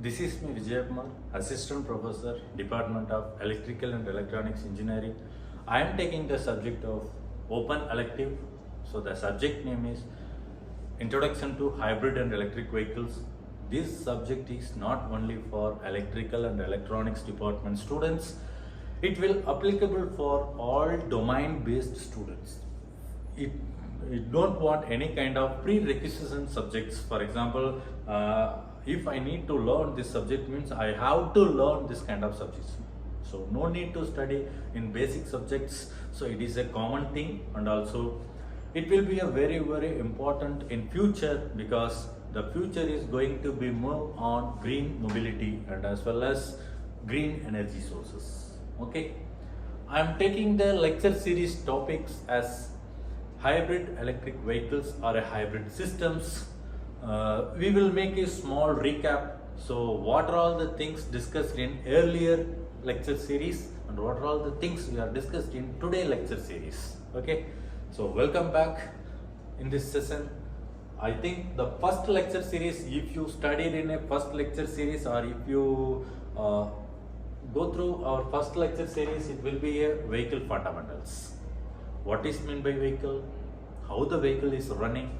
This is me Vijay, Assistant Professor, Department of Electrical and Electronics Engineering. I am taking the subject of open elective. So the subject name is Introduction to Hybrid and Electric Vehicles. This subject is not only for electrical and electronics department students. It will applicable for all domain-based students. It don't want any kind of prerequisite subjects. For example, if I need to learn this subject means I have to learn this kind of subjects. So no need to study in basic subjects. So it is a common thing, and also it will be a very important in future, because the future is going to be more on green mobility and as well as green energy sources. Okay, I am taking the lecture series topics as hybrid electric vehicles or a hybrid systems. We will make a small recap. So what are all the things discussed in earlier lecture series and what are all the things we are discussed in today lecture series. Okay, so welcome back in this session. I think the first lecture series, if you studied in a first lecture series, or if you go through our first lecture series, it will be a vehicle fundamentals. What is meant by vehicle, how the vehicle is running,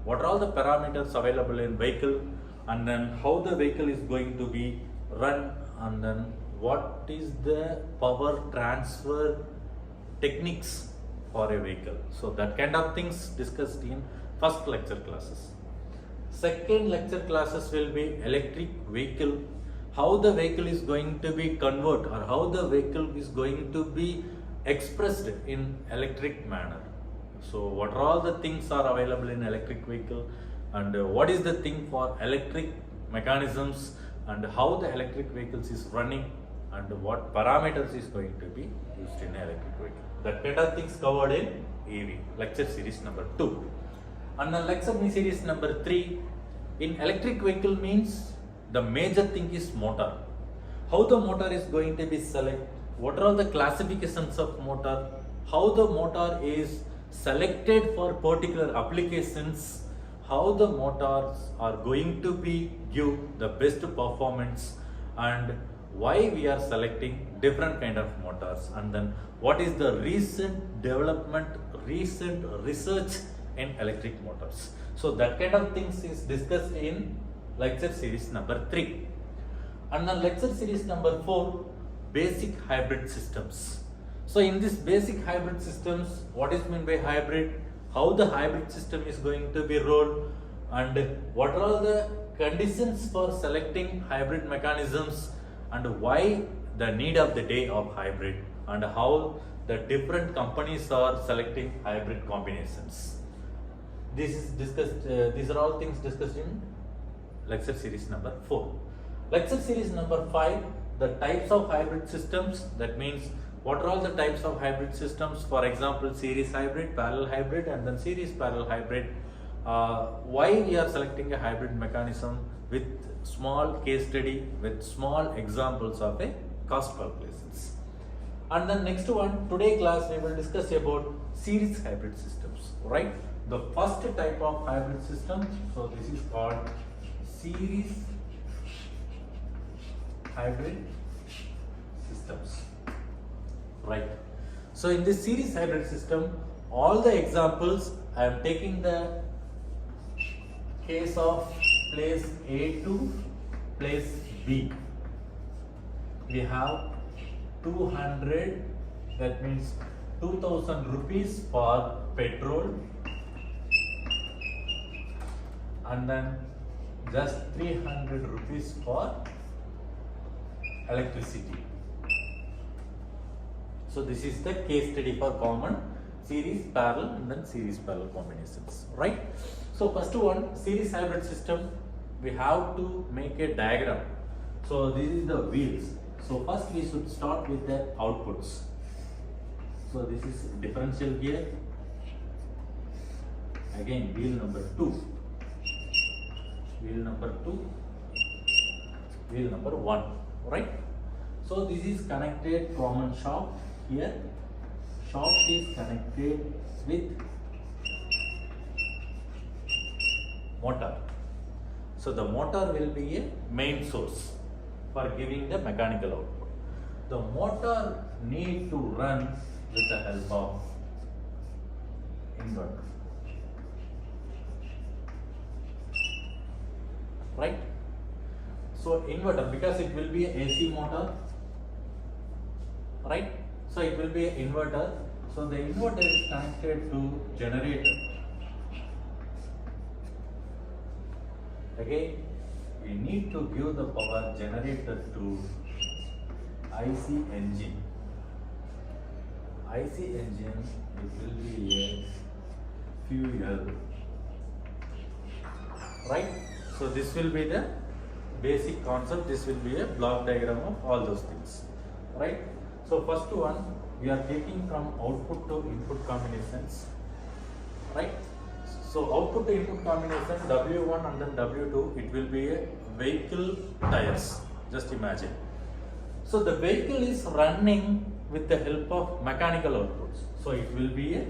what are all the parameters available in vehicle, and then how the vehicle is going to be run, and then what is the power transfer techniques for a vehicle. So that kind of things discussed in first lecture classes. Second lecture classes will be electric vehicle, how the vehicle is going to be converted or how the vehicle is going to be expressed in electric manner. So what are all the things are available in electric vehicle, and what is the thing for electric mechanisms, and how the electric vehicles is running, and what parameters is going to be used in electric vehicle. That kind of things covered in EV lecture series number 2. And then lecture series number 3, in electric vehicle means the major thing is motor. How the motor is going to be selected, what are all the classifications of motor, how the motor is selected for particular applications, how the motors are going to be give the best performance, and why we are selecting different kind of motors, and then what is the recent development, recent research in electric motors. So that kind of things is discussed in lecture series number 3. And then lecture series number 4, basic hybrid systems. So in this basic hybrid systems, what is meant by hybrid, how the hybrid system is going to be rolled, and what are all the conditions for selecting hybrid mechanisms, and why the need of the day of hybrid, and how the different companies are selecting hybrid combinations. This is discussed, these are all things discussed in lecture series number 4. Lecture series number 5, the types of hybrid systems. That means what are all the types of hybrid systems, for example series hybrid, parallel hybrid, and then series parallel hybrid. Why we are selecting a hybrid mechanism, with small case study, with small examples of a cost calculations. And then next one, today class we will discuss about series hybrid systems, right? The first type of hybrid system, so this is called series hybrid systems, right? So in this series hybrid system, all the examples I am taking the case of place A to place B. We have 200, that means 2000 rupees for petrol, and then just 300 rupees for electricity. So this is the case study for common series parallel and then series parallel combinations, right? So first one, series hybrid system, we have to make a diagram. So this is the wheels. So first we should start with the outputs. So this is differential gear, again wheel number 2, wheel number 2, wheel number 1, right? So this is connected common shaft here, shaft is connected with motor. So the motor will be a main source for giving the mechanical output. The motor need to run with the help of inverter. Right? So inverter, because it will be a AC motor, right? So it will be an inverter. So the inverter is connected to generator. Again, we need to give the power generated to IC engine. IC engine, it will be a fuel, right? So this will be the basic concept. This will be a block diagram of all those things, right? So first one, we are taking from output to input combinations, right? So output to input combination W1 and then W2, it will be a vehicle tires. Just imagine. So the vehicle is running with the help of mechanical outputs. So it will be a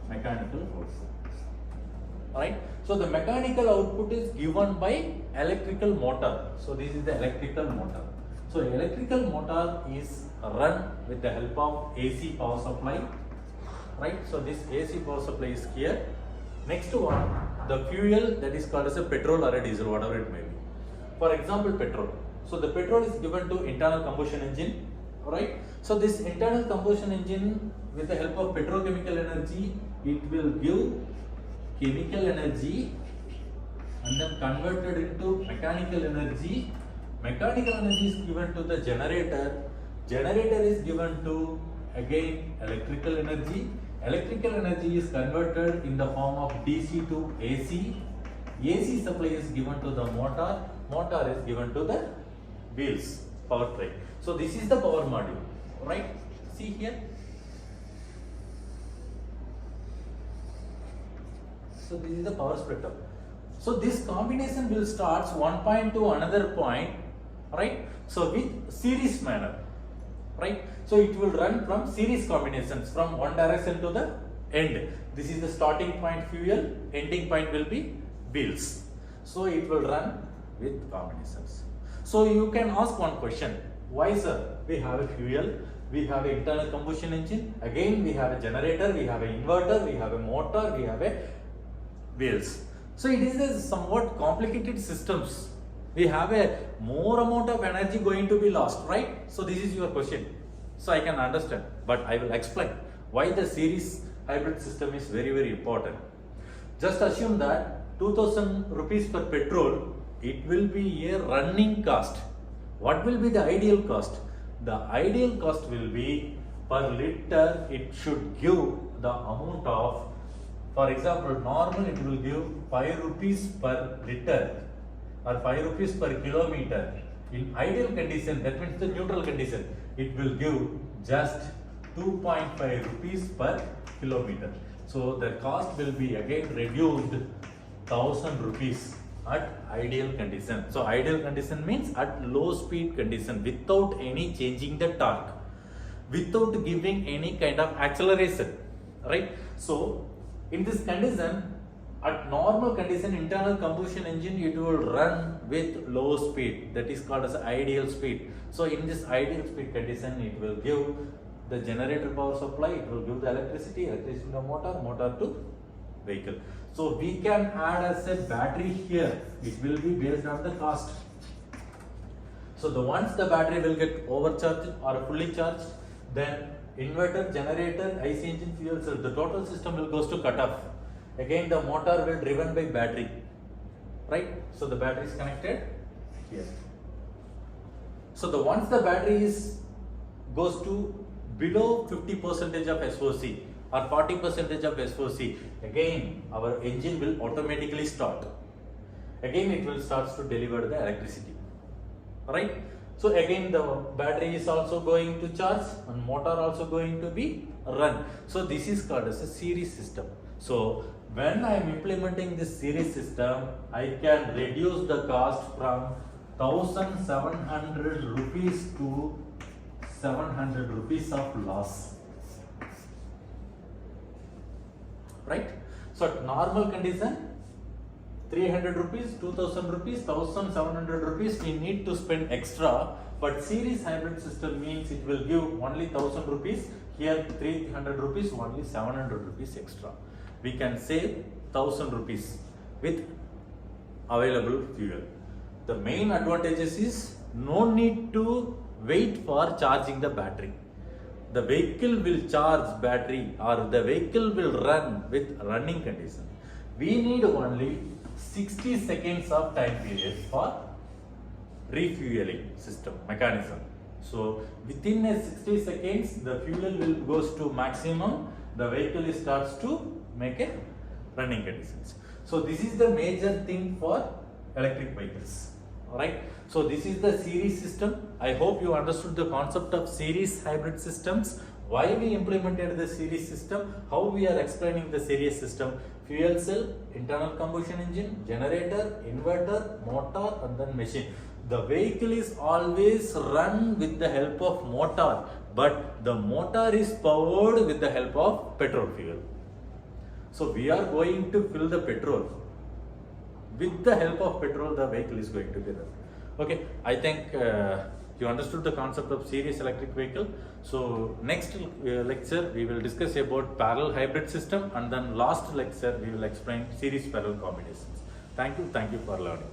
mechanical output, right? So the mechanical output is given by electrical motor. So this is the electrical motor. So electrical motor is run with the help of AC power supply, right? So this AC power supply is here. Next one, the fuel, that is called as a petrol or a diesel, whatever it may be. For example, petrol. So the petrol is given to internal combustion engine, right? So this internal combustion engine, with the help of petrochemical energy, it will give chemical energy and then converted into mechanical energy. Mechanical energy is given to the generator. Generator is given to, again, electrical energy. Electrical energy is converted in the form of DC to AC. AC supply is given to the motor. Motor is given to the wheels, powertrain. So this is the power module, right? See here. So this is the power splitter. So this combination will start one point to another point, right? So with series manner, right? So it will run from series combinations from one direction to the end. This is the starting point fuel, ending point will be wheels. So it will run with combinations. So you can ask one question, why sir? We have a fuel, we have an internal combustion engine, again we have a generator, we have an inverter, we have a motor, we have a wheels. So it is a somewhat complicated systems. We have a more amount of energy going to be lost, right? So this is your question. So I can understand, but I will explain why the series hybrid system is very, very important. Just assume that 2000 rupees per petrol, it will be a running cost. What will be the ideal cost? The ideal cost will be per liter, it should give the amount of, for example, normal it will give 5 rupees per liter or 5 rupees per kilometer. In ideal condition, that means the neutral condition, it will give just 2.5 rupees per kilometer. So the cost will be again reduced 1000 rupees at ideal condition. So ideal condition means at low speed condition without any changing the torque, without giving any kind of acceleration, right? So in this condition, at normal condition, internal combustion engine, it will run with low speed, that is called as ideal speed. So in this ideal speed condition, it will give the generator power supply, it will give the electricity to motor, motor to vehicle. So we can add as a battery here, it will be based on the cost. So once the battery will get overcharged or fully charged, then inverter, generator, IC engine, fuel cell, the total system will goes to cut off. Again the motor will driven by battery, right? So the battery is connected here. So once the battery goes to below 50% of SOC or 40% of SOC, again our engine will automatically start. Again it will start to deliver the electricity, right? So again the battery is also going to charge and motor also going to be run. So this is called as a series system. So when I am implementing this series system, I can reduce the cost from 1700 rupees to 700 rupees of loss, right? So at normal condition, 300 rupees, 2000 rupees, 1700 rupees we need to spend extra, but series hybrid system means it will give only 1000 rupees, here 300 rupees, only 700 rupees extra. We can save 1000 rupees with available fuel. The main advantages is no need to wait for charging the battery. The vehicle will charge battery or the vehicle will run with running condition. We need only 60 seconds of time period for refueling system mechanism. So within a 60 seconds the fuel will goes to maximum, the vehicle starts to make a running conditions. So this is the major thing for electric vehicles. Alright, so this is the series system. I hope you understood the concept of series hybrid systems, why we implemented the series system, how we are explaining the series system: fuel cell, internal combustion engine, generator, inverter, motor, and then machine. The vehicle is always run with the help of motor, but the motor is powered with the help of petrol fuel. So we are going to fill the petrol. With the help of petrol, the vehicle is going to be run. Okay, I think you understood the concept of series electric vehicle. So next lecture we will discuss about parallel hybrid system, and then last lecture we will explain series parallel combinations. Thank you for learning.